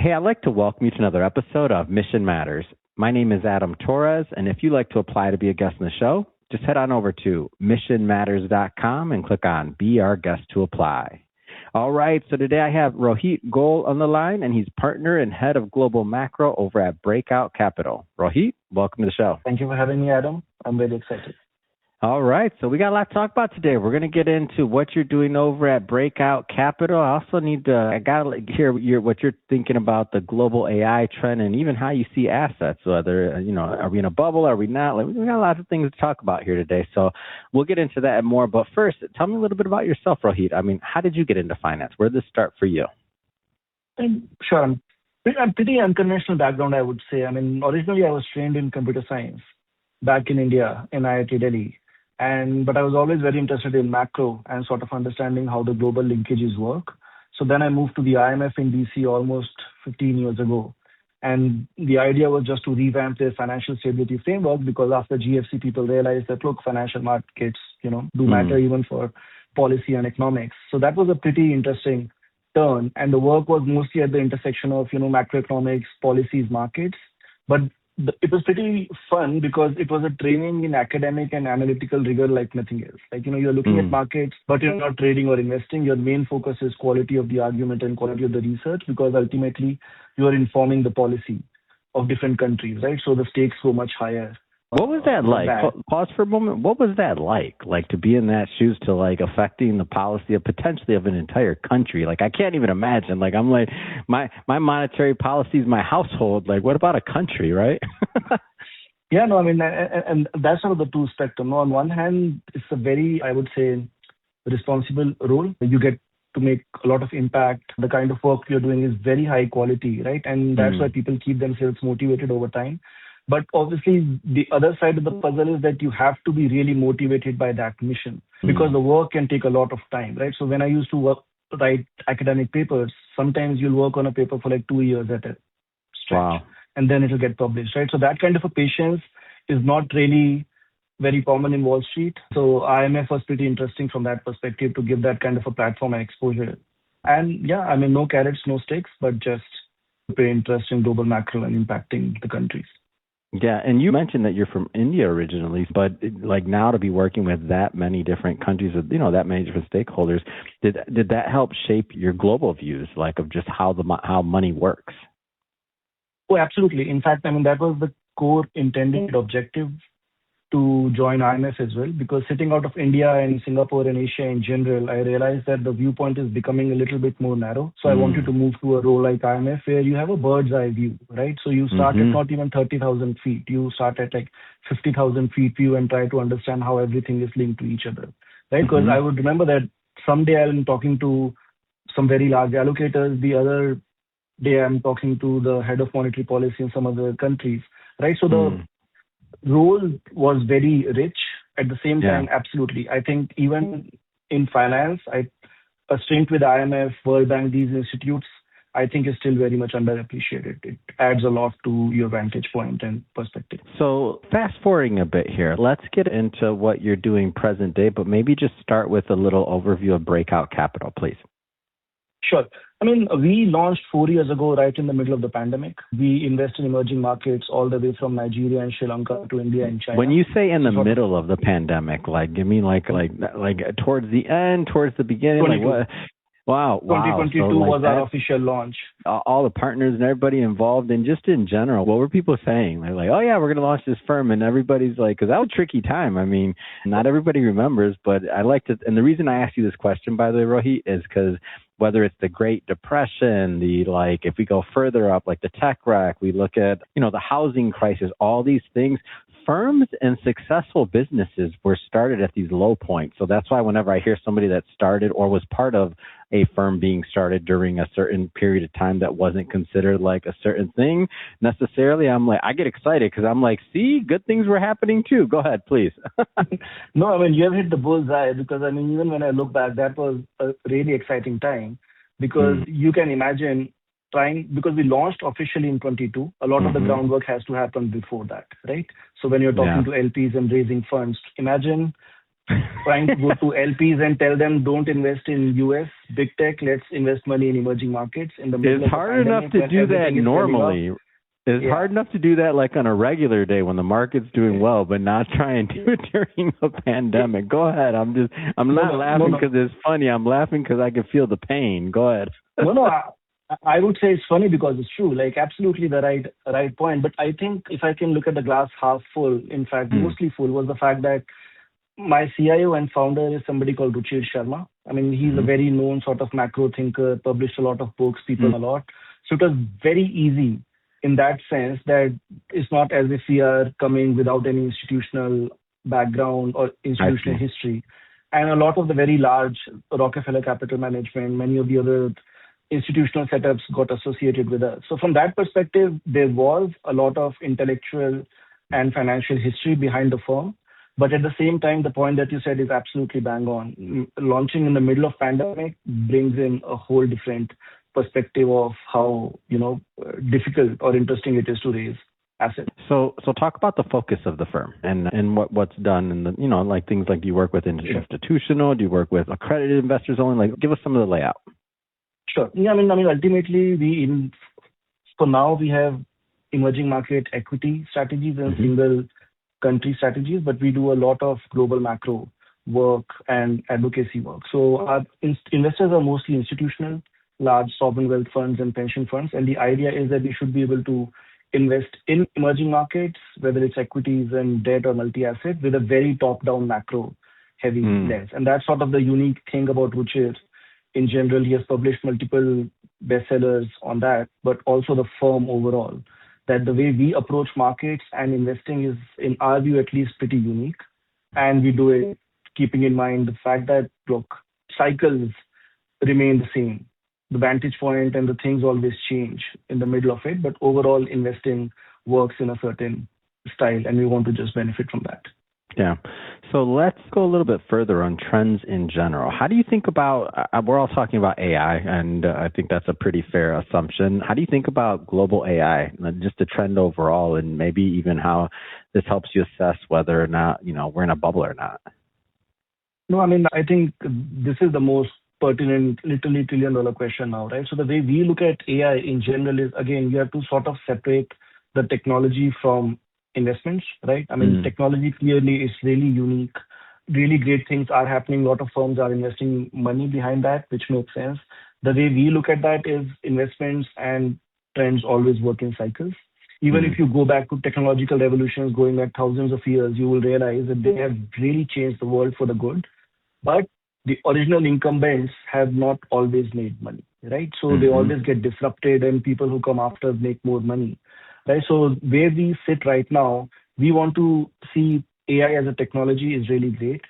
Hey, I'd like to welcome you to another episode of Mission Matters. My name is Adam Torres, and if you'd like to apply to be a guest on the show, just head on over to missionmatters.com and click on Be Our Guest to Apply. All right, so today I have Rohit Goel on the line, and he's partner and head of global macro over at Breakout Capital. Rohit, welcome to the show. Thank you for having me, Adam. I'm very excited. All right, so we got a lot to talk about today. We're going to get into what you're doing over at Breakout Capital. I also I got to hear what you're thinking about the global AI trend and even how you see assets, whether, are we in a bubble, are we not? We got lots of things to talk about here today, so we'll get into that and more. But first, tell me a little bit about yourself, Rohit. I mean, how did you get into finance? Where did this start for you? Sure. I'm pretty unconventional background, I would say. I mean, originally I was trained in computer science back in India, in IIT Delhi. But I was always very interested in macro and sort of understanding how the global linkages work. So then I moved to the IMF in DC almost 15 years ago. And the idea was just to revamp their financial stability framework, because after GFC, people realized that, look, financial markets, do matter even for policy and economics. So that was a pretty interesting turn. And the work was mostly at the intersection of, macroeconomics, policies, markets. But it was pretty fun because it was a training in academic and analytical rigor like nothing else. Like, you're looking at markets, but you're not trading or investing. Your main focus is quality of the argument and quality of the research, because ultimately you are informing the policy of different countries, right? So the stakes go much higher. What was that like? Pause for a moment. What was that like to be in that shoes, to affecting the policy of potentially of an entire country? Like, I can't even imagine. Like, I'm like, my monetary policy is my household. Like, what about a country, right? Yeah, no, I mean, and that's sort of the two spectrum. On one hand, it's a very, I would say, responsible role. You get to make a lot of impact. The kind of work you're doing is very high quality, right? And that's why people keep themselves motivated over time. But obviously, the other side of the puzzle is that you have to be really motivated by that mission, because the work can take a lot of time, right? So when I used to write academic papers, sometimes you'll work on a paper for like 2 years at a stretch, and then it'll get published, right? So that kind of a patience is not really very common in Wall Street. So IMF was pretty interesting from that perspective, to give that kind of a platform and exposure. And yeah, I mean, no carrots, no sticks, but just pay interest in global macro and impacting the countries. Yeah, and you mentioned that you're from India originally, but now to be working with that many different countries, with that many different stakeholders, did that help shape your global views, of just how money works? Oh, absolutely. In fact, I mean, that was the core intended objective to join IMF as well, because sitting out of India and Singapore and Asia in general, I realized that the viewpoint is becoming a little bit more narrow. So I wanted to move to a role like IMF, where you have a bird's eye view, right? So you start at not even 30,000 feet. You start at 50,000 feet view and try to understand how everything is linked to each other, right? Because I would remember that someday I'm talking to some very large allocators. The other day I'm talking to the head of monetary policy in some other countries, right? So the role was very rich. At the same time, absolutely. I think even in finance, a stint with IMF, World Bank, these institutes, I think is still very much underappreciated. It adds a lot to your vantage point and perspective. So fast forwarding a bit here, let's get into what you're doing present day, but maybe just start with a little overview of Breakout Capital, please. Sure. I mean, we launched 4 years ago, right in the middle of the pandemic. We invest in emerging markets all the way from Nigeria and Sri Lanka to India and China. When you say in the middle of the pandemic, you mean like towards the end, towards the beginning? 22. Like what? Wow. 2022 was our official launch. All the partners and everybody involved, and just in general, what were people saying? They're like, oh yeah, we're going to launch this firm. And everybody's like, because that was a tricky time. I mean, not everybody remembers, but I like to, and the reason I asked you this question, by the way, Rohit, is because whether it's the Great Depression, if we go further up, like the tech wreck, we look at, the housing crisis, all these things, firms and successful businesses were started at these low points. So that's why whenever I hear somebody that started or was part of a firm being started during a certain period of time that wasn't considered like a certain thing necessarily, I'm like, I get excited because I'm like, see, good things were happening too. Go ahead, please. No, I mean, you have hit the bullseye, because I mean, even when I look back, that was a really exciting time, because you can imagine because we launched officially in 22, a lot of the groundwork has to happen before that, right? So when you're talking to LPs and raising funds, imagine trying to go to LPs and tell them don't invest in US big tech, let's invest money in emerging markets in the middle It's of a hard enough pandemic to when do that everything is selling off. normally. It's Yeah. hard enough to do that like on a regular day when the market's doing well, but not try and do it during a pandemic. Go ahead. I'm No, not no, no, laughing no. because it's funny. I'm laughing because I can feel the pain. Go ahead. No, no. I would say it's funny because it's true. Like absolutely the right point. But I think if I can look at the glass half full, in fact, Mm. mostly full, was the fact that my CIO and founder is somebody called Ruchir Sharma. I mean, he's a Mm-hmm. very known sort of macro thinker, published a lot of books, people Mm. a lot. So it was very easy in that sense that it's not as if we are coming without any institutional background or I institutional see. history. And a lot of the very large Rockefeller Capital Management, many of the other institutional setups got associated with us. So from that perspective, there was a lot of intellectual and financial history behind the firm. But at the same time, the point that you said is absolutely bang on. Launching in the middle of pandemic brings in a whole different perspective of how, difficult or interesting it is to raise assets. So talk about the focus of the firm and what's done and the like things like do you work with Yeah. institutional, do you work with accredited investors only? Like give us some of the layout. Sure. Yeah, I mean, ultimately, for now, we have emerging market equity strategies and Mm-hmm. single country strategies, but we do a lot of global macro work and advocacy work. So our investors are mostly institutional, large sovereign wealth funds and pension funds. And the idea is that we should be able to invest in emerging markets, whether it's equities and debt or multi-asset, with a very top-down macro heavy lens. And that's sort of the unique thing about Ruchir. In general, he has published multiple bestsellers on that, but also the firm overall. That the way we approach markets and investing is, in our view, at least pretty unique. And we do it keeping in mind the fact that, look, cycles remain the same. The vantage point and the things always change in the middle of it, but overall investing works in a certain style, and we want to just benefit from that. Yeah. So let's go a little bit further on trends in general. How do you think about, we're all talking about AI, and I think that's a pretty fair assumption. How do you think about global AI, just the trend overall, and maybe even how this helps you assess whether or not, we're in a bubble or not? No, I mean, I think this is the most pertinent, literally trillion-dollar question now, right? So the way we look at AI in general is, again, you have to sort of separate the technology from investments, right? I mean, technology clearly is really unique. Really great things are happening. A lot of firms are investing money behind that, which makes sense. The way we look at that is investments and trends always work in cycles. Even if you go back to technological revolutions going back thousands of years, you will realize that they have really changed the world for the good. But the original incumbents have not always made money, right? So they always get disrupted and people who come after make more money, right? So where we sit right now, we want to see AI as a technology is really great.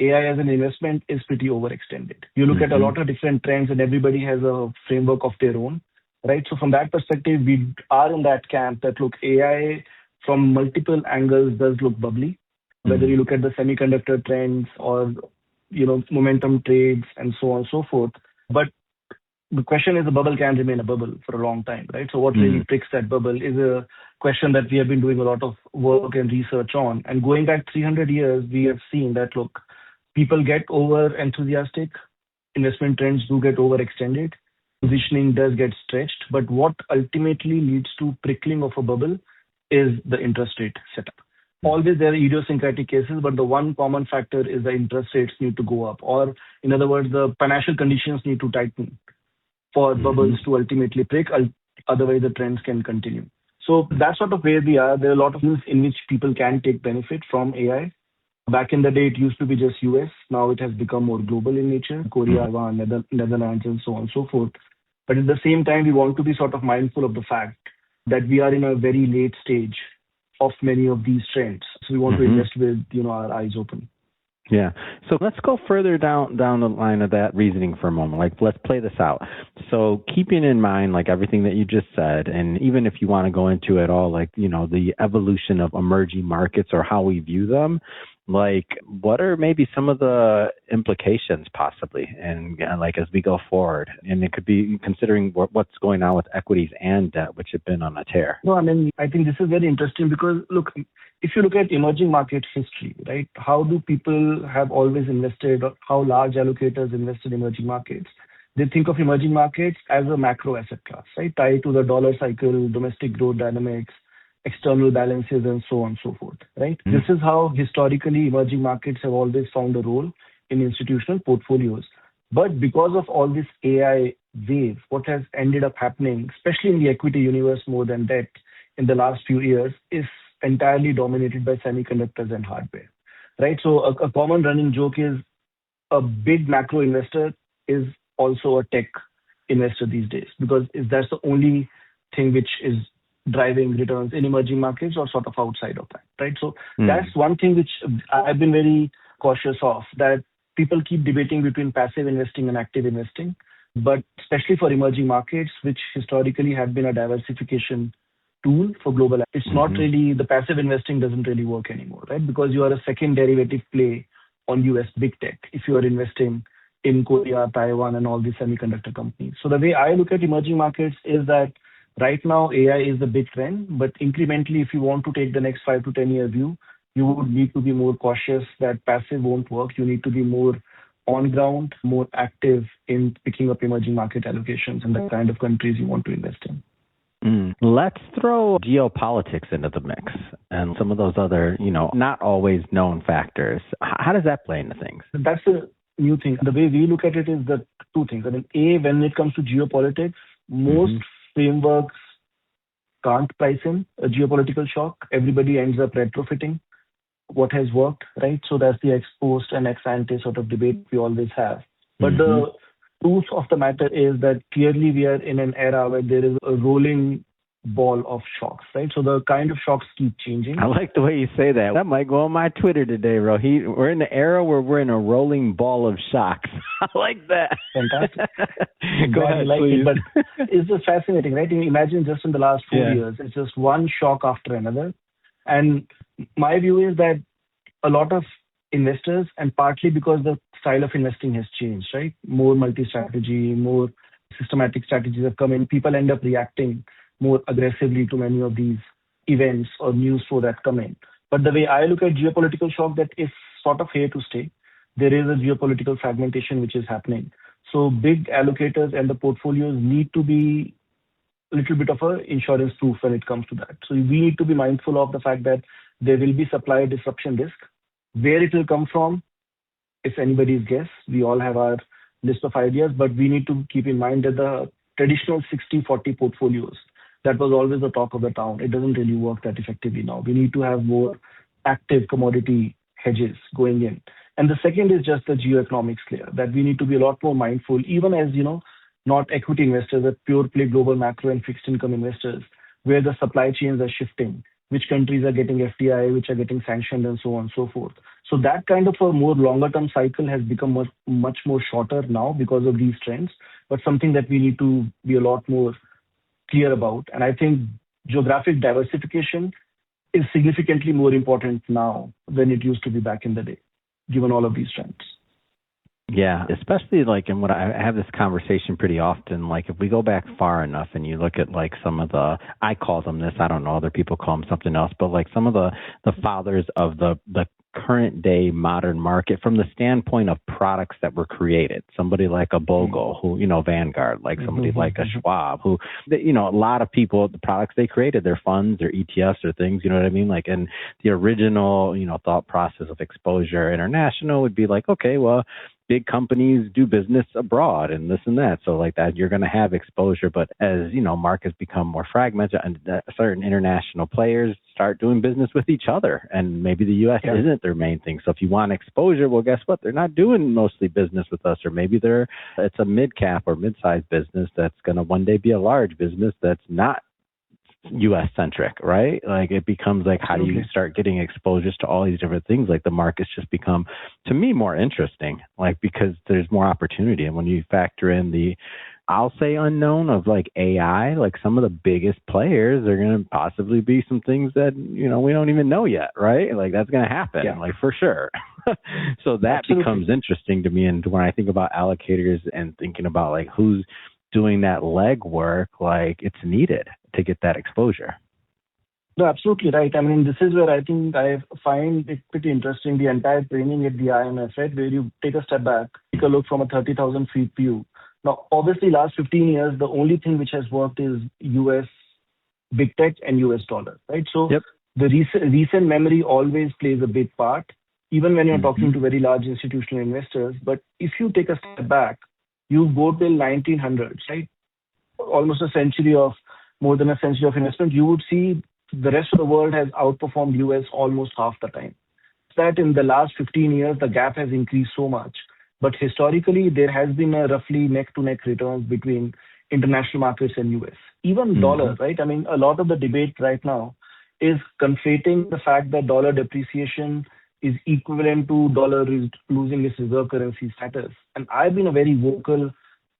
AI as an investment is pretty overextended. You look at a lot of different trends and everybody has a framework of their own, right? So from that perspective, we are in that camp that look, AI from multiple angles does look bubbly. Whether you look at the semiconductor trends or momentum trades and so on and so forth. But the question is, the bubble can remain a bubble for a long time, right? So what really pricks that bubble is a question that we have been doing a lot of work and research on. And going back 300 years, we have seen that, look, people get over enthusiastic, investment trends do get overextended, positioning does get stretched. But what ultimately leads to prickling of a bubble is the interest rate setup. Always there are idiosyncratic cases, but the one common factor is the interest rates need to go up. Or in other words, the financial conditions need to tighten for bubbles to ultimately prick. Otherwise, the trends can continue. So that's sort of where we are. There are a lot of things in which people can take benefit from AI. Back in the day, it used to be just US. Now it has become more global in nature, Korea, Taiwan, Netherlands, and so on and so forth. But at the same time, we want to be sort of mindful of the fact that we are in a very late stage of many of these trends. So we want to invest with, our eyes open. Yeah. So let's go further down the line of that reasoning for a moment. Like, let's play this out. So keeping in mind, like, everything that you just said, and even if you want to go into it all, like, the evolution of emerging markets or how we view them, Like, what are maybe some of the implications possibly, and like as we go forward? And it could be considering what's going on with equities and debt, which have been on a tear. No, I mean, I think this is very interesting because look, if you look at emerging market history, right, how do people have always invested, or how large allocators invest in emerging markets? They think of emerging markets as a macro asset class, right, tied to the dollar cycle, domestic growth dynamics, external balances, and so on and so forth, right? This is how historically emerging markets have always found a role in institutional portfolios. But because of all this AI wave, what has ended up happening, especially in the equity universe more than debt in the last few years, is entirely dominated by semiconductors and hardware, right? So a common running joke is a big macro investor is also a tech investor these days because that's the only thing which is driving returns in emerging markets or sort of outside of that, right? So that's one thing which I've been very cautious of, that people keep debating between passive investing and active investing, but especially for emerging markets, which historically have been a diversification tool for global, it's not really, the passive investing doesn't really work anymore, right? Because you are a second derivative play on US big tech if you are investing in Korea, Taiwan, and all these semiconductor companies. So the way I look at emerging markets is that right now AI is the big trend, but incrementally, if you want to take the next 5 to 10 year view, you would need to be more cautious that passive won't work. You need to be more on ground, more active in picking up emerging market allocations and the kind of countries you want to invest in. Let's throw geopolitics into the mix and some of those other, not always known factors. How does that play into things? That's a new thing. The way we look at it is the two things. I mean, A, when it comes to geopolitics, most frameworks can't price in a geopolitical shock. Everybody ends up retrofitting what has worked, right? So that's the ex post and ex ante sort of debate we always have. But the truth of the matter is that clearly we are in an era where there is a rolling ball of shocks, right? So the kind of shocks keep changing. I like the way you say that. That might go on my Twitter today, Rohit. We're in the era where we're in a rolling ball of shocks. I like that. Fantastic. Go ahead, please. But it's just fascinating, right? Imagine just in the last 4 years, it's just one shock after another. And my view is that a lot of investors, and partly because the style of investing has changed, right? More multi-strategy, more systematic strategies have come in. People end up reacting more aggressively to many of these events or news flow that come in. But the way I look at geopolitical shock, that is sort of here to stay. There is a geopolitical fragmentation which is happening. So big allocators and the portfolios need to be a little bit of a insurance proof when it comes to that. So we need to be mindful of the fact that there will be supply disruption risk. Where it will come from, it's anybody's guess. We all have our list of ideas, but we need to keep in mind that the traditional 60-40 portfolios, that was always the talk of the town. It doesn't really work that effectively now. We need to have more active commodity hedges going in. And the second is just the geoeconomics layer, that we need to be a lot more mindful, even as, not equity investors, but pure play global macro and fixed income investors, where the supply chains are shifting, which countries are getting FDI, which are getting sanctioned, and so on and so forth. So that kind of a more longer term cycle has become much more shorter now because of these trends, but something that we need to be a lot more clear about. And I think geographic diversification is significantly more important now than it used to be back in the day, given all of these trends. Yeah, especially and what I have this conversation pretty often, if we go back far enough and you look at some of the, I call them this, I don't know, other people call them something else, but some of the fathers of the current day modern market from the standpoint of products that were created. Somebody like a Bogle, who, Vanguard, somebody like a Schwab, who, a lot of people, the products they created, their funds, their ETFs or things, you know what I mean? And the original, thought process of exposure international would be okay, well, big companies do business abroad and this and that. So that you're going to have exposure. But as, markets become more fragmented and certain international players start doing business with each other, and maybe the U.S. isn't their main thing. So if you want exposure, well, guess what? They're not doing mostly business with us, or maybe it's a mid-cap or mid-sized business that's going to one day be a large business that's not U.S. centric, right? Like it becomes like, how do you start getting exposures to all these different things? Like the markets just become, to me, more interesting, like because there's more opportunity. And when you factor in the, I'll say unknown of like AI, like some of the biggest players are going to possibly be some things that, we don't even know yet, right? Like that's going to happen, like for sure. So that becomes interesting to me. And when I think about allocators and thinking about like who's doing that legwork, like it's needed to get that exposure. No, absolutely right. I mean, this is where I think I find it pretty interesting, the entire training at the IMF, right, where you take a step back, take a look from a 30,000 feet view. Now, obviously, last 15 years, the only thing which has worked is US big tech and US dollar, right? So the recent memory always plays a big part, even when you're talking to very large institutional investors. But if you take a step back, you go till 1900s, right? Almost more than a century of investment, you would see the rest of the world has outperformed US almost half the time. That in the last 15 years, the gap has increased so much. But historically, there has been a roughly neck-to-neck returns between international markets and US. Even dollar, right? I mean, a lot of the debate right now is conflating the fact that dollar depreciation is equivalent to dollar is losing its reserve currency status. And I've been a very vocal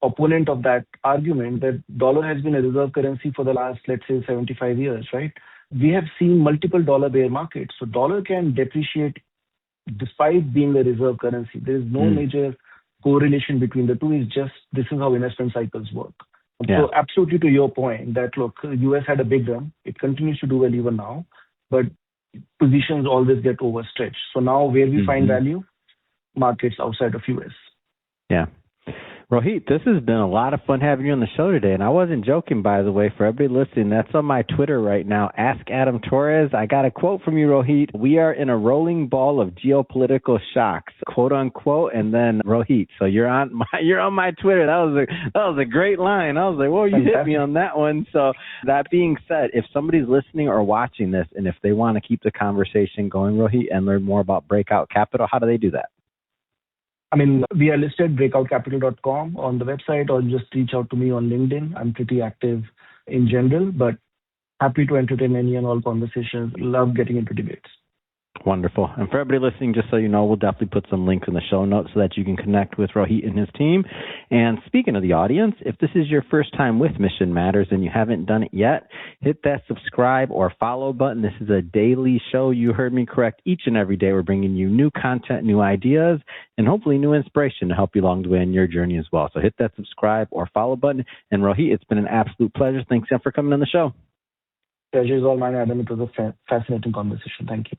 opponent of that argument that dollar has been a reserve currency for the last, let's say, 75 years, right? We have seen multiple dollar bear markets. So dollar can depreciate despite being a reserve currency. There is no major correlation between the two. It's just this is how investment cycles work. So absolutely to your point that, look, US had a big run. It continues to do well even now, but positions always get overstretched. So now where we find value? Markets outside of US. Yeah. Rohit, this has been a lot of fun having you on the show today. And I wasn't joking, by the way, for everybody listening. That's on my Twitter right now, Ask Adam Torres. I got a quote from you, Rohit. We are in a rolling ball of geopolitical shocks, quote unquote, and then Rohit. So you're on my Twitter. That was a great line. I was like, whoa, you hit me on that one. So that being said, if somebody's listening or watching this, and if they want to keep the conversation going, Rohit, and learn more about Breakout Capital, how do they do that? I mean, we are listed breakoutcapital.com on the website, or just reach out to me on LinkedIn. I'm pretty active in general, but happy to entertain any and all conversations. Love getting into debates. Wonderful. And for everybody listening, just so you know, we'll definitely put some links in the show notes so that you can connect with Rohit and his team. And speaking of the audience, if this is your first time with Mission Matters and you haven't done it yet, hit that subscribe or follow button. This is a daily show. You heard me correct. Each and every day we're bringing you new content, new ideas, and hopefully new inspiration to help you along the way in your journey as well. So hit that subscribe or follow button. And Rohit, it's been an absolute pleasure. Thanks again for coming on the show. Pleasure is all mine, Adam. It was a fascinating conversation. Thank you.